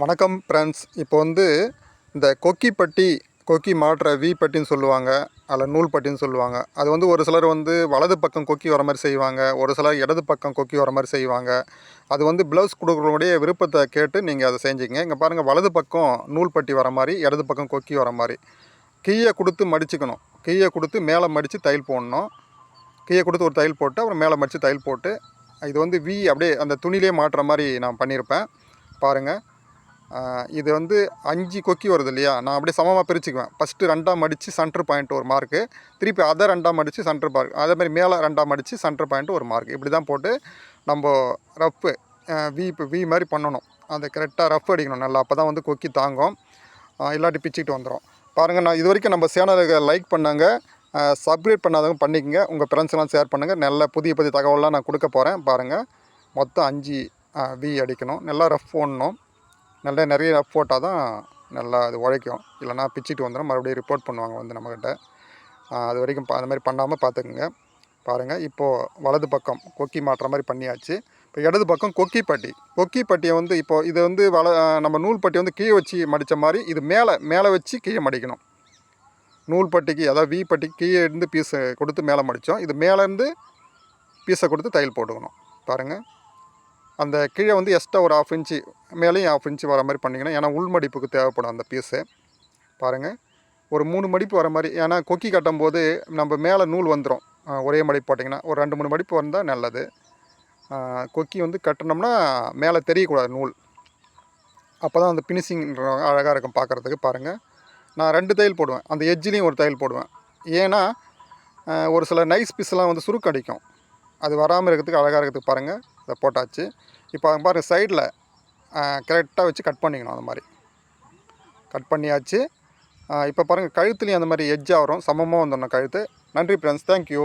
வணக்கம் ஃப்ரெண்ட்ஸ். இப்போ இந்த கொக்கி பட்டி, கொக்கி மாட்டுற வி பட்டின்னு சொல்லுவாங்க, அதில் நூல் பட்டின்னு சொல்லுவாங்க. அது ஒரு சிலர் வலது பக்கம் கொக்கி வர மாதிரி செய்வாங்க, ஒரு சிலர் இடது பக்கம் கொக்கி வர மாதிரி செய்வாங்க. அது ப்ளவுஸ் கொடுக்குறவங்களுடைய விருப்பத்தை கேட்டு நீங்கள் அதை செஞ்சுக்கங்க. இங்கே பாருங்கள், வலது பக்கம் நூல் பட்டி வர மாதிரி, இடது பக்கம் கொக்கி வர மாதிரி கீயை கொடுத்து மடிச்சுக்கணும். கீயை கொடுத்து மேலே மடித்து தையல் போடணும். கீயை கொடுத்து ஒரு தையல் போட்டு அப்புறம் மேலே மடித்து தையல் போட்டு, இது வி அப்படியே அந்த துணியிலே மாட்டுற மாதிரி நான் பண்ணியிருப்பேன். பாருங்கள், இது 5 கொக்கி வருது இல்லையா, நான் அப்படியே சமமாக பிரிச்சுக்குவேன். ஃபஸ்ட்டு 2ஆக மடித்து சென்டர் பாயிண்ட் ஒரு மார்க்கு, திருப்பி அதை 2ஆக மடித்து சென்டர் மார்க், அதேமாதிரி மேலே 2ஆக மடித்து சென்டர் பாயிண்ட் ஒரு மார்க். இப்படி தான் போட்டு நம்ம ரஃப்பு வி மாதிரி பண்ணணும். அதை கரெக்டாக ரஃப் அடிக்கணும் நல்லா, அப்போ தான் கொக்கி தாங்கும், இல்லாட்டி பிச்சுக்கிட்டு வந்துடும். பாருங்கள், நான் இது வரைக்கும் நம்ம சேனலுக்கு லைக் பண்ணாங்க, சப்ஸ்கிரைப் பண்ணாதவங்க பண்ணிக்கோங்க, உங்கள் ஃப்ரெண்ட்ஸ்லாம் ஷேர் பண்ணுங்கள். நல்ல புதிய தகவலாம் நான் கொடுக்க போகிறேன். பாருங்கள், மொத்தம் 5 வி அடிக்கணும். நல்லா ரஃப் போடணும். நிறைய ரஃப் போட்டால் தான் நல்லா அது உழைக்கும், இல்லைனா பிச்சுட்டு வந்துடும், மறுபடியும் ரிப்போர்ட் பண்ணுவாங்க நம்மக்கிட்ட. அது வரைக்கும் அந்த மாதிரி பண்ணாமல் பார்த்துக்குங்க. பாருங்கள், இப்போது வலது பக்கம் கொக்கி மாட்டுற மாதிரி பண்ணியாச்சு. இப்போ இடது பக்கம் கொக்கி பட்டியை இப்போது இது நம்ம நூல் பட்டி கீழே வச்சு மடித்த மாதிரி இது மேலே வச்சு கீழே மடிக்கணும். நூல் பட்டிக்கு, அதாவது வி பட்டிக்கு கீழே இருந்து பீஸை கொடுத்து மேலே மடித்தோம், இது மேலேருந்து பீஸை கொடுத்து தையல் போட்டுக்கணும். பாருங்கள், அந்த கீழே எக்ஸ்ட்ரா ஒரு 1/2 இன்ச்சு மேலேயும் 1/2 இன்ச்சு வர மாதிரி பண்ணிக்கணும். ஏன்னா உள் மடிப்புக்கு தேவைப்படும் அந்த பீஸு. பாருங்கள், ஒரு 3 மடிப்பு வர மாதிரி, ஏன்னா கொக்கி கட்டும்போது நம்ம மேலே நூல் வந்துடும். ஒரே மடிப்பு போட்டிங்கன்னா ஒரு 2-3 மடிப்பு வந்தால் நல்லது. கொக்கி கட்டினோம்னா மேலே தெரியக்கூடாது நூல், அப்போ தான் அந்த ஃபினிஷிங் அழகாக இருக்கும் பார்க்குறதுக்கு. பாருங்கள், நான் 2 தையல் போடுவேன், அந்த எட்ஜ்லேயும் ஒரு தையல் போடுவேன். ஏன்னா ஒரு சில நைஸ் பீஸ்லாம் சுருக்கு அடிக்கும், அது வராமல் இருக்கிறதுக்கு, அழகாக இருக்கிறதுக்கு. பாருங்கள், இதை போட்டாச்சு. இப்போ பாருங்கள், சைடில் கரெக்டாக வச்சு கட் பண்ணிக்கணும். அந்த மாதிரி கட் பண்ணியாச்சு. இப்போ பாருங்கள், கழுத்துலேயும் அந்த மாதிரி எட்ஜாக வரும், சமமாக வந்துடணும் கழுத்து. நன்றி ஃப்ரெண்ட்ஸ், தேங்க்யூ.